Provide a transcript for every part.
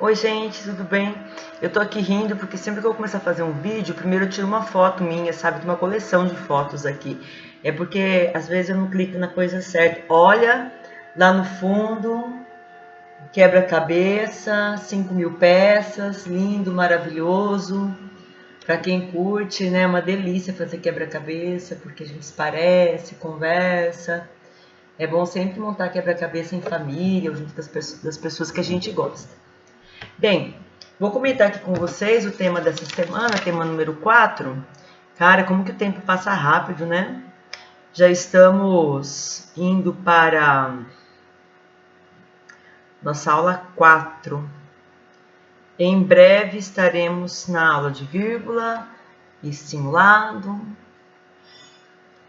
Oi gente, tudo bem? Eu tô aqui rindo porque sempre que eu começar a fazer um vídeo, primeiro eu tiro uma foto minha, sabe? De uma coleção de fotos aqui. É porque às vezes eu não clico na coisa certa. Olha, lá no fundo, quebra-cabeça, 5.000 peças, lindo, maravilhoso. Pra quem curte, né? É uma delícia fazer quebra-cabeça, porque a gente se parece, conversa. É bom sempre montar quebra-cabeça em família, ou junto das pessoas que a gente gosta. Bem, vou comentar aqui com vocês o tema dessa semana, tema número 4. Cara, como que o tempo passa rápido, né? Já estamos indo para nossa aula 4. Em breve estaremos na aula de vírgula e simulado,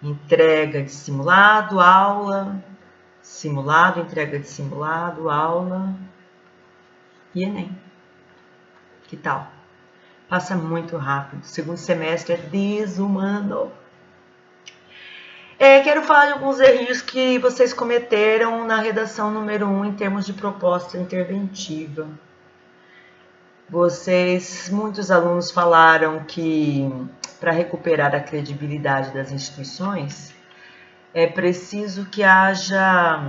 entrega de simulado, aula, simulado, entrega de simulado, aula e Enem. Que tal? Passa muito rápido. O segundo semestre é desumano. Quero falar de alguns erros que vocês cometeram na redação número 1 em termos de proposta interventiva. Muitos alunos falaram que para recuperar a credibilidade das instituições é preciso que haja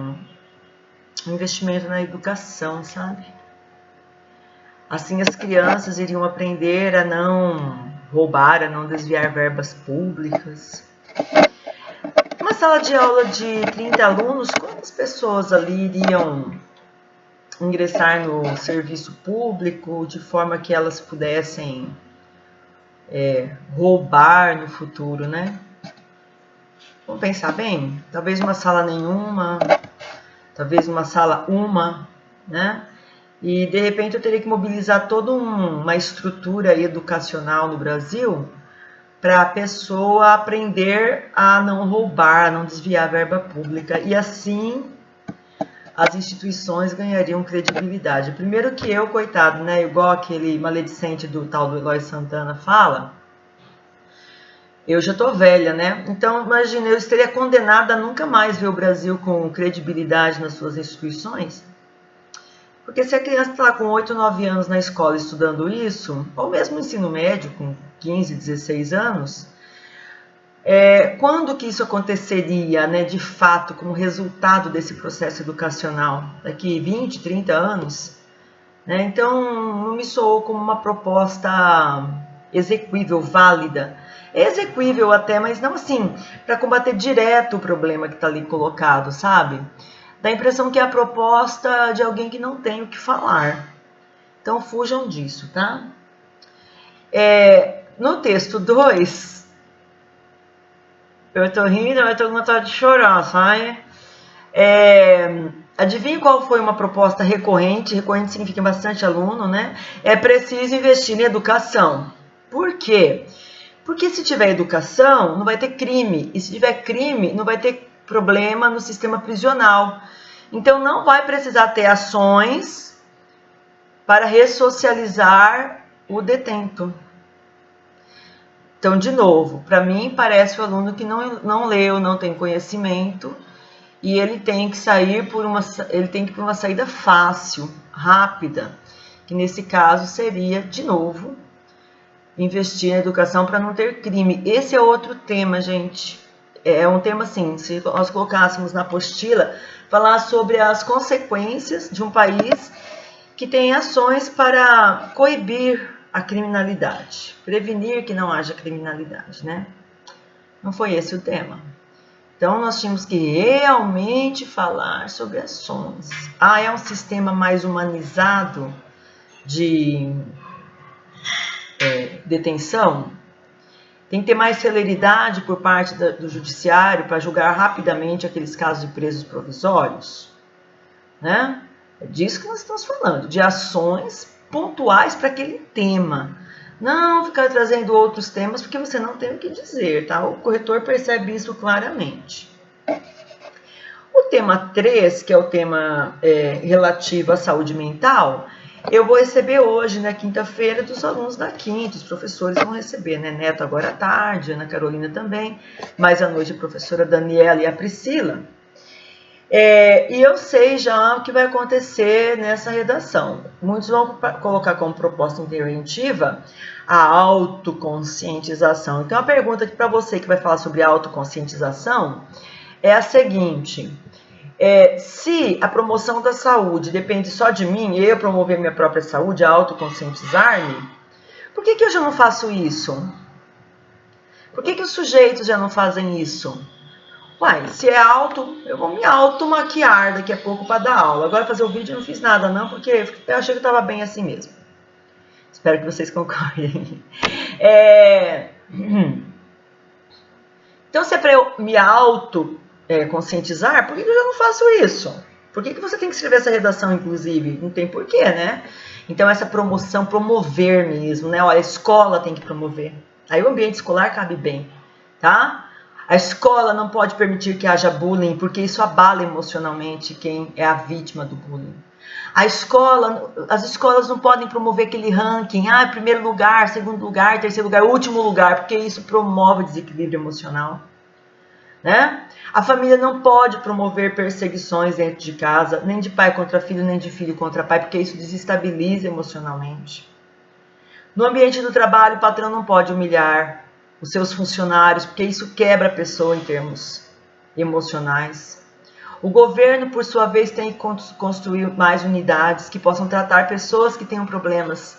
investimento na educação, sabe? Assim as crianças iriam aprender a não roubar, a não desviar verbas públicas. Uma sala de aula de 30 alunos, quantas pessoas ali iriam ingressar no serviço público de forma que elas pudessem roubar no futuro, né? Vamos pensar bem? Talvez uma sala nenhuma, talvez uma sala uma, né? E, de repente, eu teria que mobilizar toda uma estrutura educacional no Brasil para a pessoa aprender a não roubar, a não desviar a verba pública. E, assim, as instituições ganhariam credibilidade. Primeiro que eu, coitado, né? Igual aquele maledicente do tal do Eloy Santana fala, eu já tô velha, né? Então, imagina, eu estaria condenada a nunca mais ver o Brasil com credibilidade nas suas instituições. Porque se a criança está com 8, 9 anos na escola estudando isso, ou mesmo no ensino médio, com 15, 16 anos, quando que isso aconteceria, né, de fato, como resultado desse processo educacional? Daqui 20, 30 anos? Né? Então, não me soou como uma proposta exequível, válida. É exequível até, mas não assim, para combater direto o problema que está ali colocado, sabe? Dá a impressão que é a proposta de alguém que não tem o que falar. Então, fujam disso, tá? No texto 2, eu tô rindo, mas tô com vontade de chorar, sabe? Adivinha qual foi uma proposta recorrente? Recorrente significa bastante aluno, né? É preciso investir em educação. Por quê? Porque se tiver educação, não vai ter crime. E se tiver crime, não vai ter problema no sistema prisional. Então, não vai precisar ter ações para ressocializar o detento. Então, de novo, para mim, parece o aluno que não leu, não tem conhecimento, e ele tem que sair por uma saída fácil, rápida, que nesse caso seria, de novo, investir na educação para não ter crime. Esse é outro tema, gente. É um tema assim, se nós colocássemos na apostila, falar sobre as consequências de um país que tem ações para coibir a criminalidade, prevenir que não haja criminalidade, né? Não foi esse o tema. Então, nós tínhamos que realmente falar sobre ações. É um sistema mais humanizado de detenção? Tem que ter mais celeridade por parte do judiciário para julgar rapidamente aqueles casos de presos provisórios, né? É disso que nós estamos falando, de ações pontuais para aquele tema. Não ficar trazendo outros temas, porque você não tem o que dizer, tá? O corretor percebe isso claramente. O tema 3, que é o tema relativo à saúde mental, eu vou receber hoje, na quinta-feira, dos alunos da quinta. Os professores vão receber, né? Neto agora à tarde, Ana Carolina também, mas à noite a professora Daniela e a Priscila. E eu sei já o que vai acontecer nessa redação. Muitos vão colocar como proposta interventiva a autoconscientização. Então, a pergunta aqui para você que vai falar sobre autoconscientização é a seguinte: se a promoção da saúde depende só de mim, eu promover minha própria saúde, autoconscientizar-me, por que eu já não faço isso? Por que os sujeitos já não fazem isso? Uai, se é auto, eu vou me auto-maquiar daqui a pouco para dar aula. Agora fazer o vídeo eu não fiz nada não, porque eu achei que estava bem assim mesmo. Espero que vocês concordem. Então, se é para eu me auto-conscientizar, por que eu já não faço isso? Por que você tem que escrever essa redação, inclusive? Não tem porquê, né? Então, essa promoção, promover mesmo, né? Olha, a escola tem que promover. Aí o ambiente escolar cabe bem, tá? A escola não pode permitir que haja bullying, porque isso abala emocionalmente quem é a vítima do bullying. As escolas não podem promover aquele ranking, primeiro lugar, segundo lugar, terceiro lugar, último lugar, porque isso promove desequilíbrio emocional, né? A família não pode promover perseguições dentro de casa, nem de pai contra filho, nem de filho contra pai, porque isso desestabiliza emocionalmente. No ambiente do trabalho, o patrão não pode humilhar os seus funcionários, porque isso quebra a pessoa em termos emocionais. O governo, por sua vez, tem que construir mais unidades que possam tratar pessoas que tenham problemas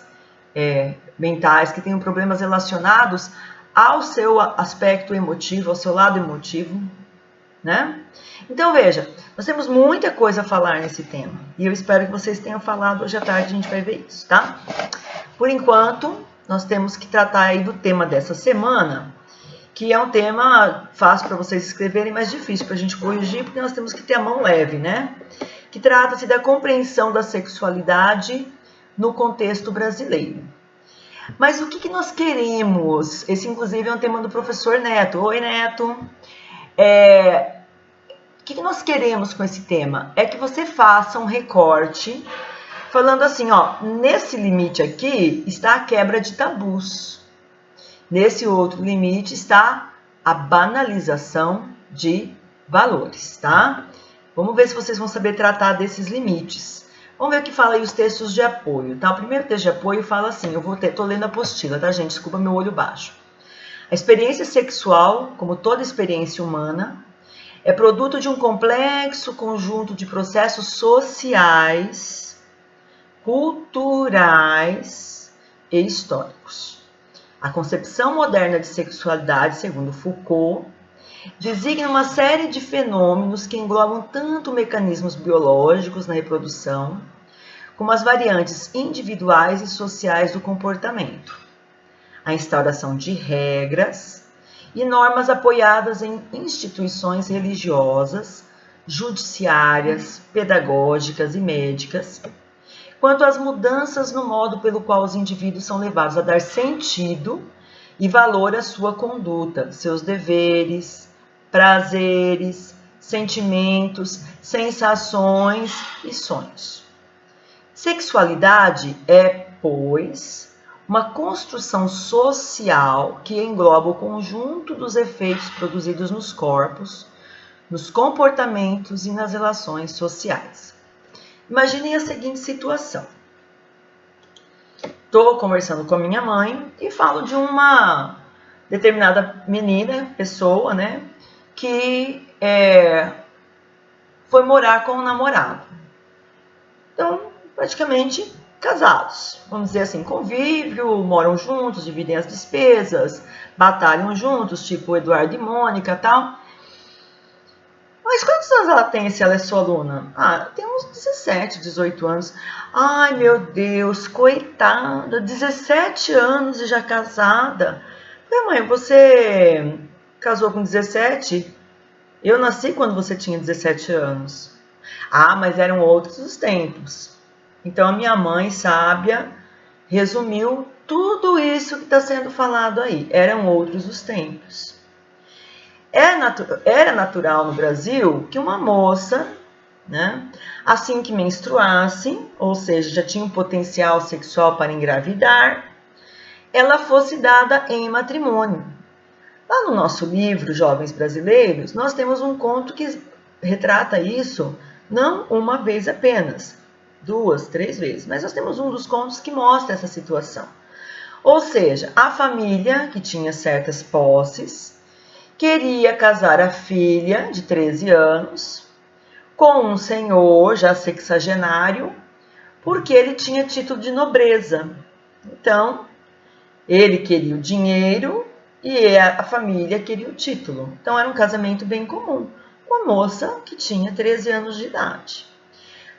mentais, que tenham problemas relacionados ao seu aspecto emotivo, ao seu lado emotivo, né? Então, veja, nós temos muita coisa a falar nesse tema, e eu espero que vocês tenham falado. Hoje à tarde a gente vai ver isso, tá? Por enquanto, nós temos que tratar aí do tema dessa semana, que é um tema fácil para vocês escreverem, mas difícil para a gente corrigir, porque nós temos que ter a mão leve, né? Que trata-se da compreensão da sexualidade no contexto brasileiro. Mas o que nós queremos? Esse, inclusive, é um tema do professor Neto. Oi, Neto! O que nós queremos com esse tema? É que você faça um recorte falando assim, ó, nesse limite aqui está a quebra de tabus. Nesse outro limite está a banalização de valores, tá? Vamos ver se vocês vão saber tratar desses limites. Vamos ver o que fala aí os textos de apoio, tá? O primeiro texto de apoio fala assim, tô lendo a apostila, tá, gente? Desculpa meu olho baixo. A experiência sexual, como toda experiência humana, é produto de um complexo conjunto de processos sociais, culturais e históricos. A concepção moderna de sexualidade, segundo Foucault, designa uma série de fenômenos que englobam tanto mecanismos biológicos na reprodução, como as variantes individuais e sociais do comportamento, a instauração de regras e normas apoiadas em instituições religiosas, judiciárias, pedagógicas e médicas, quanto às mudanças no modo pelo qual os indivíduos são levados a dar sentido e valor à sua conduta, seus deveres, prazeres, sentimentos, sensações e sonhos. Sexualidade é, pois, uma construção social que engloba o conjunto dos efeitos produzidos nos corpos, nos comportamentos e nas relações sociais. Imaginem a seguinte situação. Estou conversando com a minha mãe e falo de uma determinada menina, pessoa, né, que foi morar com um namorado. Então, praticamente casados. Vamos dizer assim, convívio, moram juntos, dividem as despesas, batalham juntos, tipo Eduardo e Mônica e tal. Mas quantos anos ela tem se ela é sua aluna? Tem uns 17, 18 anos. Ai, meu Deus, coitada, 17 anos e já casada. Falei, mãe, você casou com 17? Eu nasci quando você tinha 17 anos. Mas eram outros os tempos. Então, a minha mãe, sábia, resumiu tudo isso que está sendo falado aí. Eram outros os tempos. Era natural no Brasil que uma moça, né, assim que menstruasse, ou seja, já tinha um potencial sexual para engravidar, ela fosse dada em matrimônio. Lá no nosso livro, Jovens Brasileiros, nós temos um conto que retrata isso não uma vez apenas, 2, 3 vezes, mas nós temos um dos contos que mostra essa situação. Ou seja, a família que tinha certas posses queria casar a filha de 13 anos com um senhor já sexagenário, porque ele tinha título de nobreza. Então, ele queria o dinheiro e a família queria o título. Então, era um casamento bem comum, com a moça que tinha 13 anos de idade.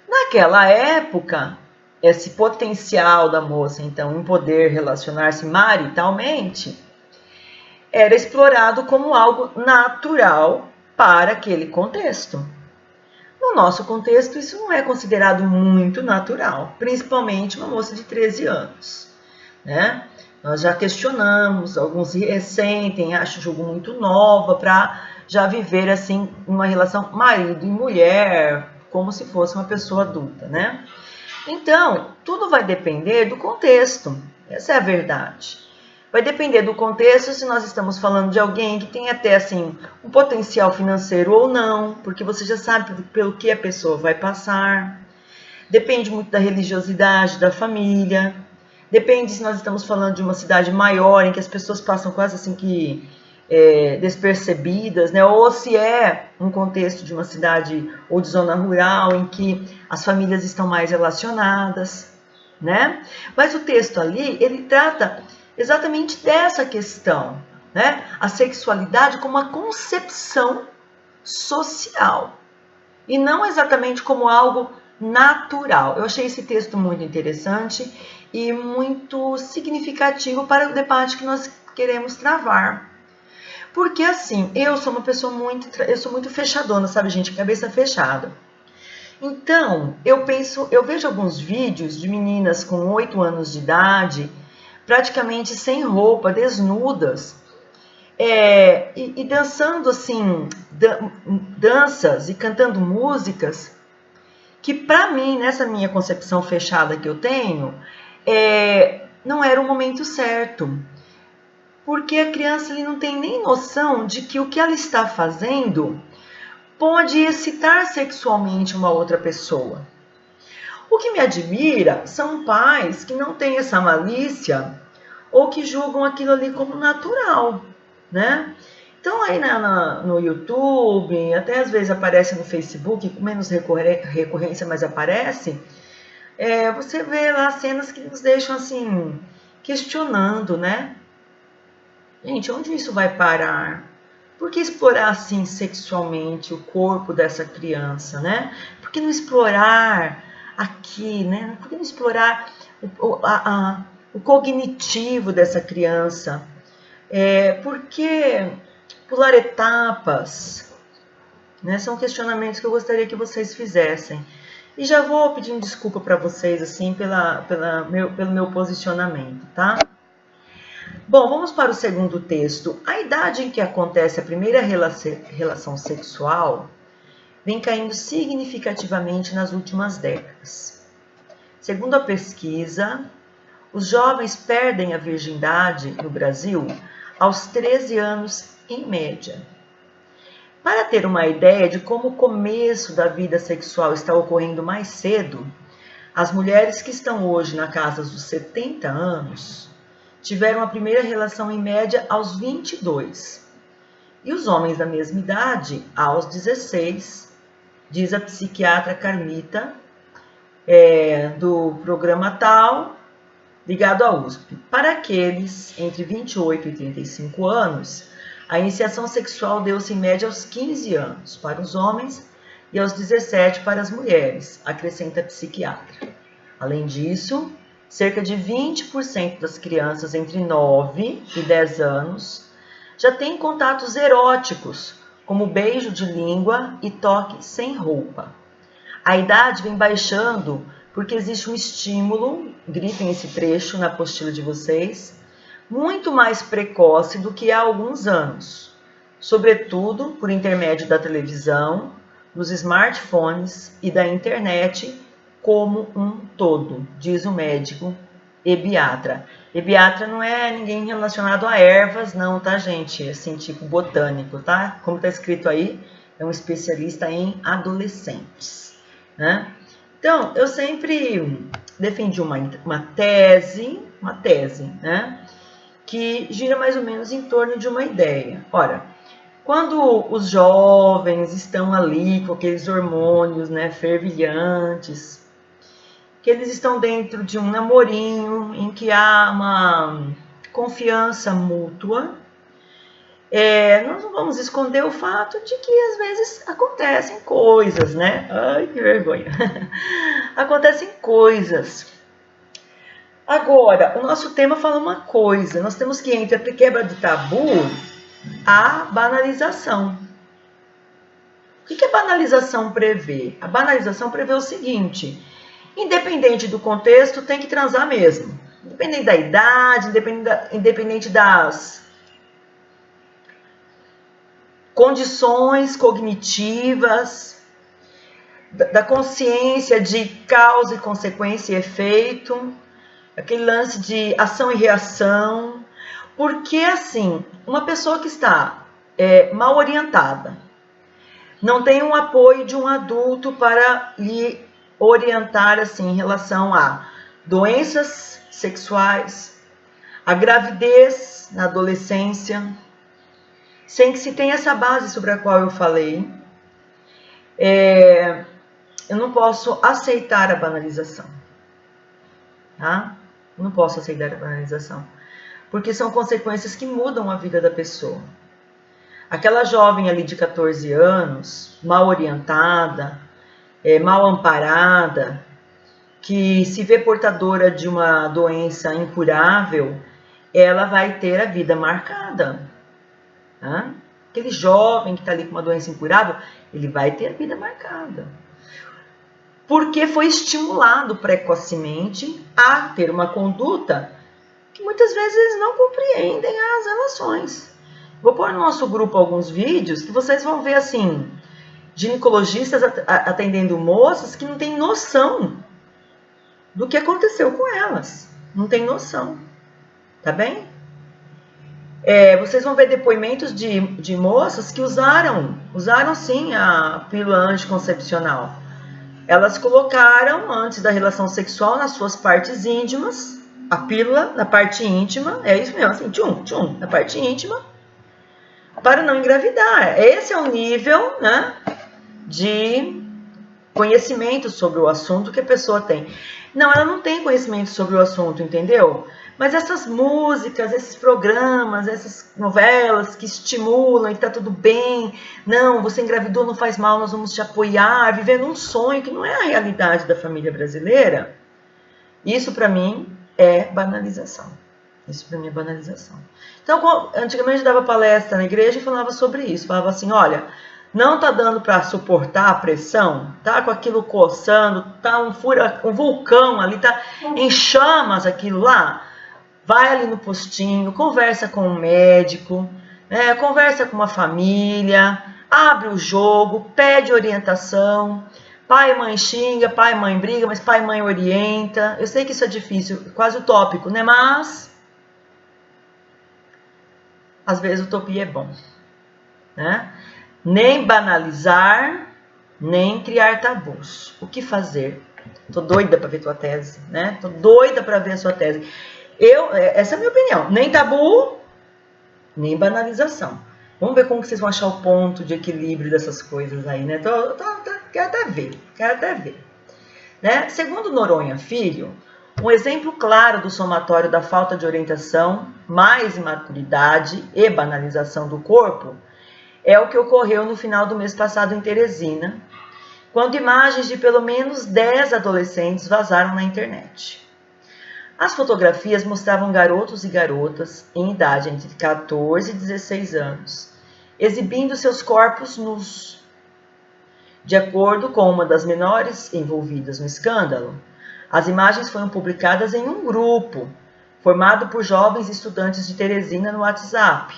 Naquela época, esse potencial da moça, então, em poder relacionar-se maritalmente, era explorado como algo natural para aquele contexto. No nosso contexto, isso não é considerado muito natural, principalmente uma moça de 13 anos, né? Nós já questionamos, alguns se ressentem, acham o jogo muito nova para já viver assim uma relação marido e mulher, como se fosse uma pessoa adulta, né? Então, tudo vai depender do contexto, essa é a verdade. Vai depender do contexto se nós estamos falando de alguém que tem até assim um potencial financeiro ou não, porque você já sabe pelo que a pessoa vai passar. Depende muito da religiosidade da família. Depende se nós estamos falando de uma cidade maior, em que as pessoas passam quase assim que despercebidas, né? Ou se é um contexto de uma cidade ou de zona rural, em que as famílias estão mais relacionadas, né? Mas o texto ali, ele trata exatamente dessa questão, né? A sexualidade como uma concepção social e não exatamente como algo natural. Eu achei esse texto muito interessante e muito significativo para o debate que nós queremos travar. Porque assim, eu sou uma pessoa muito fechadona, sabe, gente? Cabeça fechada. Então, eu vejo alguns vídeos de meninas com 8 anos de idade, praticamente sem roupa, desnudas, e dançando assim, danças e cantando músicas que para mim, nessa minha concepção fechada que eu tenho, não era o momento certo. Porque a criança ali não tem nem noção de que o que ela está fazendo pode excitar sexualmente uma outra pessoa. O que me admira são pais que não têm essa malícia ou que julgam aquilo ali como natural, né? Então aí no YouTube, até às vezes aparece no Facebook, com menos recorrência, mas aparece, você vê lá cenas que nos deixam assim, questionando, né? Gente, onde isso vai parar? Por que explorar assim sexualmente o corpo dessa criança, né? Por que não explorar aqui, né? Por que não explorar o cognitivo dessa criança? Por que pular etapas? Né? São questionamentos que eu gostaria que vocês fizessem. E já vou pedindo desculpa para vocês assim pelo meu posicionamento, tá? Bom, vamos para o segundo texto. A idade em que acontece a primeira relação sexual vem caindo significativamente nas últimas décadas. Segundo a pesquisa, os jovens perdem a virgindade no Brasil aos 13 anos em média. Para ter uma ideia de como o começo da vida sexual está ocorrendo mais cedo, as mulheres que estão hoje na casa dos 70 anos tiveram a primeira relação em média aos 22. E os homens da mesma idade aos 16, diz a psiquiatra Carmita, do programa TAL, ligado à USP. Para aqueles entre 28 e 35 anos, a iniciação sexual deu-se em média aos 15 anos para os homens e aos 17 para as mulheres, acrescenta a psiquiatra. Além disso, cerca de 20% das crianças entre 9 e 10 anos já têm contatos eróticos, como beijo de língua e toque sem roupa. A idade vem baixando porque existe um estímulo, gritem esse trecho na apostila de vocês, muito mais precoce do que há alguns anos, sobretudo por intermédio da televisão, dos smartphones e da internet como um todo, diz o médico ebiatra. Ebiatra não é ninguém relacionado a ervas, não, tá, gente? É assim, tipo botânico, tá? Como tá escrito aí, é um especialista em adolescentes, né? Então, eu sempre defendi uma tese, né? Que gira mais ou menos em torno de uma ideia. Ora, quando os jovens estão ali com aqueles hormônios, né, fervilhantes, que eles estão dentro de um namorinho em que há uma confiança mútua, nós não vamos esconder o fato de que às vezes acontecem coisas, né? Ai, que vergonha! Acontecem coisas. Agora, o nosso tema fala uma coisa, nós temos que, entre a quebra de tabu, a banalização. O que a banalização prevê? A banalização prevê o seguinte: independente do contexto, tem que transar mesmo. Independente da idade, independente das condições cognitivas, da consciência de causa e consequência e efeito, aquele lance de ação e reação. Porque, assim, uma pessoa que está mal orientada, não tem um apoio de um adulto para lhe orientar, assim, em relação a doenças sexuais, a gravidez na adolescência, sem que se tenha essa base sobre a qual eu falei, eu não posso aceitar a banalização, tá? Não posso aceitar a banalização, porque são consequências que mudam a vida da pessoa. Aquela jovem ali de 14 anos, mal orientada, mal amparada, que se vê portadora de uma doença incurável, ela vai ter a vida marcada. Tá? Aquele jovem que está ali com uma doença incurável, ele vai ter a vida marcada. Porque foi estimulado precocemente a ter uma conduta que muitas vezes eles não compreendem as relações. Vou pôr no nosso grupo alguns vídeos que vocês vão ver, assim, ginecologistas atendendo moças que não têm noção do que aconteceu com elas. Não tem noção. Tá bem? Vocês vão ver depoimentos de moças que usaram sim a pílula anticoncepcional. Elas colocaram, antes da relação sexual, nas suas partes íntimas, a pílula na parte íntima, é isso mesmo, assim, tchum, na parte íntima, para não engravidar. Esse é o nível, né, de conhecimento sobre o assunto que a pessoa tem. Não, ela não tem conhecimento sobre o assunto, entendeu? Mas essas músicas, esses programas, essas novelas que estimulam e tá tudo bem, não, você engravidou, não faz mal, nós vamos te apoiar, vivendo um sonho que não é a realidade da família brasileira, isso para mim é banalização. Isso para mim é banalização. Então, antigamente eu dava palestra na igreja e falava sobre isso, falava assim, olha, não tá dando para suportar a pressão, tá com aquilo coçando, tá um vulcão ali, tá em chamas aquilo lá, vai ali no postinho, conversa com o médico, né, conversa com uma família, abre o jogo, pede orientação, pai e mãe xinga, pai e mãe briga, mas pai e mãe orienta. Eu sei que isso é difícil, quase utópico, né, mas às vezes utopia é bom, né? Nem banalizar, nem criar tabus. O que fazer? Tô doida para ver tua tese, né? Tô doida para ver a sua tese. Essa é a minha opinião. Nem tabu, nem banalização. Vamos ver como que vocês vão achar o ponto de equilíbrio dessas coisas aí, né? Quero até ver. Né? Segundo Noronha Filho, um exemplo claro do somatório da falta de orientação, mais imaturidade e banalização do corpo é o que ocorreu no final do mês passado em Teresina, quando imagens de pelo menos 10 adolescentes vazaram na internet. As fotografias mostravam garotos e garotas em idade entre 14 e 16 anos, exibindo seus corpos nus. De acordo com uma das menores envolvidas no escândalo, as imagens foram publicadas em um grupo, formado por jovens estudantes de Teresina no WhatsApp.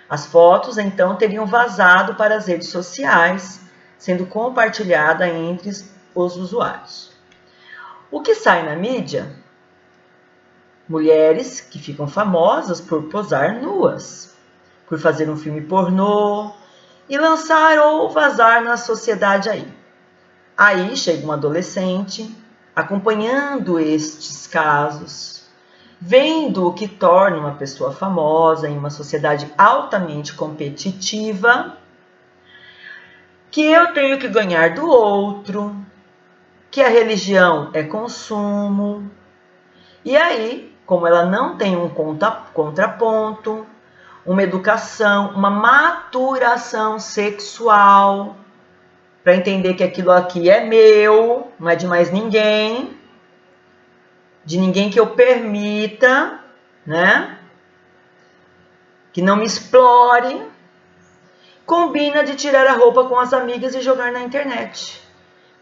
As fotos, então, teriam vazado para as redes sociais, sendo compartilhada entre os usuários. O que sai na mídia? Mulheres que ficam famosas por posar nuas, por fazer um filme pornô e lançar ou vazar na sociedade aí. Aí chega um adolescente, acompanhando estes casos, vendo o que torna uma pessoa famosa em uma sociedade altamente competitiva, que eu tenho que ganhar do outro, que a religião é consumo. E aí, como ela não tem um contraponto, uma educação, uma maturação sexual, para entender que aquilo aqui é meu, não é de mais ninguém, de ninguém que eu permita, né? Que não me explore, combina de tirar a roupa com as amigas e jogar na internet.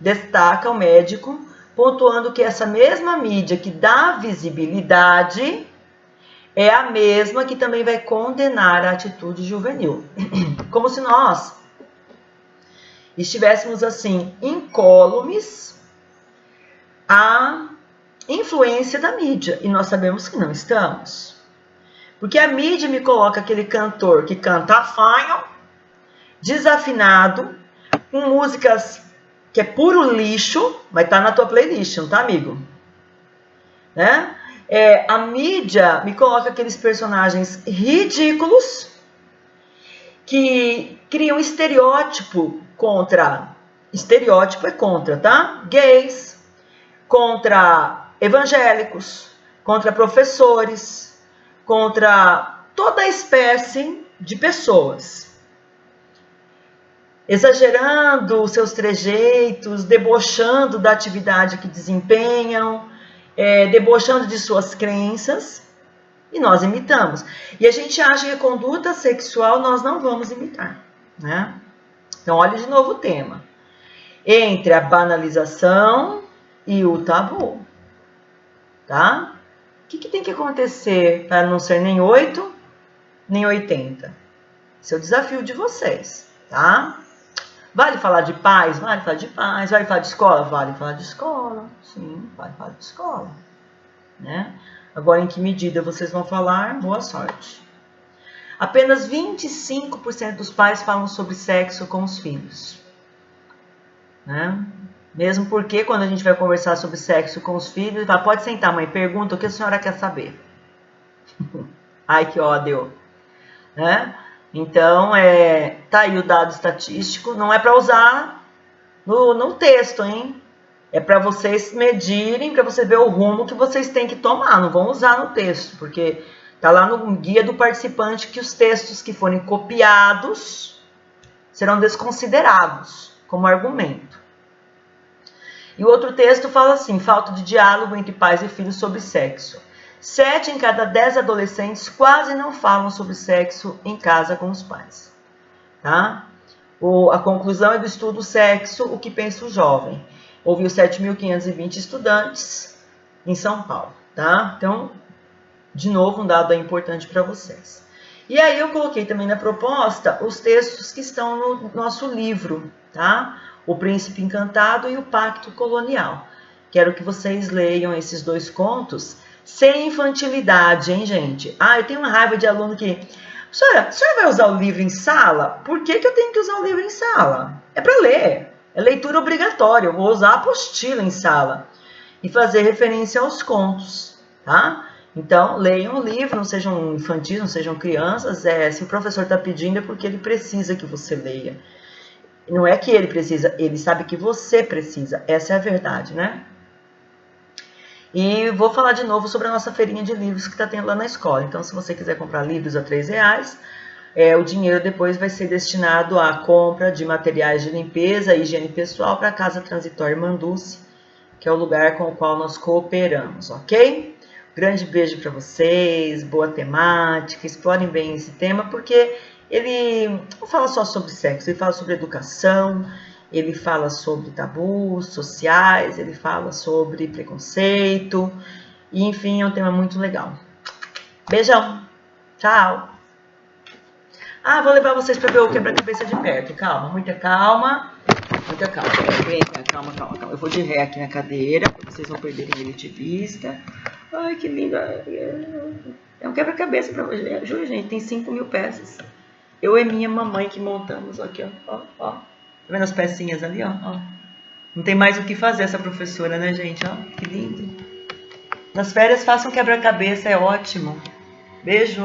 Destaca o médico, pontuando que essa mesma mídia que dá visibilidade é a mesma que também vai condenar a atitude juvenil. Como se nós estivéssemos assim, incólumes à influência da mídia. E nós sabemos que não estamos. Porque a mídia me coloca aquele cantor que canta afanho, desafinado, com músicas que é puro lixo, vai estar na tua playlist, não tá, amigo? Né? A mídia me coloca aqueles personagens ridículos que criam estereótipo contra... Estereótipo é contra, tá? Gays, contra evangélicos, contra professores, contra toda a espécie de pessoas. Exagerando os seus trejeitos, debochando da atividade que desempenham, debochando de suas crenças, e nós imitamos. E a gente acha que a conduta sexual nós não vamos imitar, né? Então, olha de novo o tema. Entre a banalização e o tabu, tá? O que tem que acontecer para não ser nem 8, nem 80? Esse é o desafio de vocês, tá? Vale falar de paz? Vale falar de paz. Vale falar de escola? Vale falar de escola. Sim, vale falar de escola. Né? Agora, em que medida vocês vão falar? Boa sorte. Apenas 25% dos pais falam sobre sexo com os filhos. Né? Mesmo porque, quando a gente vai conversar sobre sexo com os filhos, fala, pode sentar, mãe, pergunta o que a senhora quer saber. Ai, que ódio. Né? Então, tá aí o dado estatístico. Não é para usar no texto, hein? É para vocês medirem, para você ver o rumo que vocês têm que tomar. Não vão usar no texto, porque tá lá no guia do participante que os textos que forem copiados serão desconsiderados como argumento. E o outro texto fala assim, falta de diálogo entre pais e filhos sobre sexo. 7 em cada 10 adolescentes quase não falam sobre sexo em casa com os pais. Tá? A conclusão é do estudo Sexo, o que pensa o jovem. Ouviu 7.520 estudantes em São Paulo. Tá? Então, de novo, um dado importante para vocês. E aí eu coloquei também na proposta os textos que estão no nosso livro. Tá? O Príncipe Encantado e o Pacto Colonial. Quero que vocês leiam esses 2 contos sem infantilidade, hein, gente? Eu tenho uma raiva de aluno que... a senhora vai usar o livro em sala? Por que eu tenho que usar o livro em sala? É para ler. É leitura obrigatória. Eu vou usar a apostila em sala. E fazer referência aos contos, tá? Então, leiam o livro, não sejam infantis, não sejam crianças. Se o professor está pedindo é porque ele precisa que você leia. Não é que ele precisa, ele sabe que você precisa. Essa é a verdade, né? E vou falar de novo sobre a nossa feirinha de livros que está tendo lá na escola. Então, se você quiser comprar livros a R$3, o dinheiro depois vai ser destinado à compra de materiais de limpeza e higiene pessoal para a Casa Transitória Manduce, que é o lugar com o qual nós cooperamos, ok? Grande beijo para vocês, boa temática, explorem bem esse tema, porque ele não fala só sobre sexo, ele fala sobre educação, ele fala sobre tabus sociais, ele fala sobre preconceito, e enfim, é um tema muito legal. Beijão, tchau! Vou levar vocês para ver o quebra-cabeça de perto, calma, muita calma, calma. Eu vou de ré aqui na cadeira, para vocês não perderem ele de vista. Ai, que lindo! É um quebra-cabeça para hoje, juro, gente, tem 5.000 peças. Eu e minha mamãe que montamos aqui, ó. Tá vendo as pecinhas ali, ó? Não tem mais o que fazer essa professora, né, gente? Ó, que lindo. Nas férias façam quebra-cabeça, é ótimo. Beijo!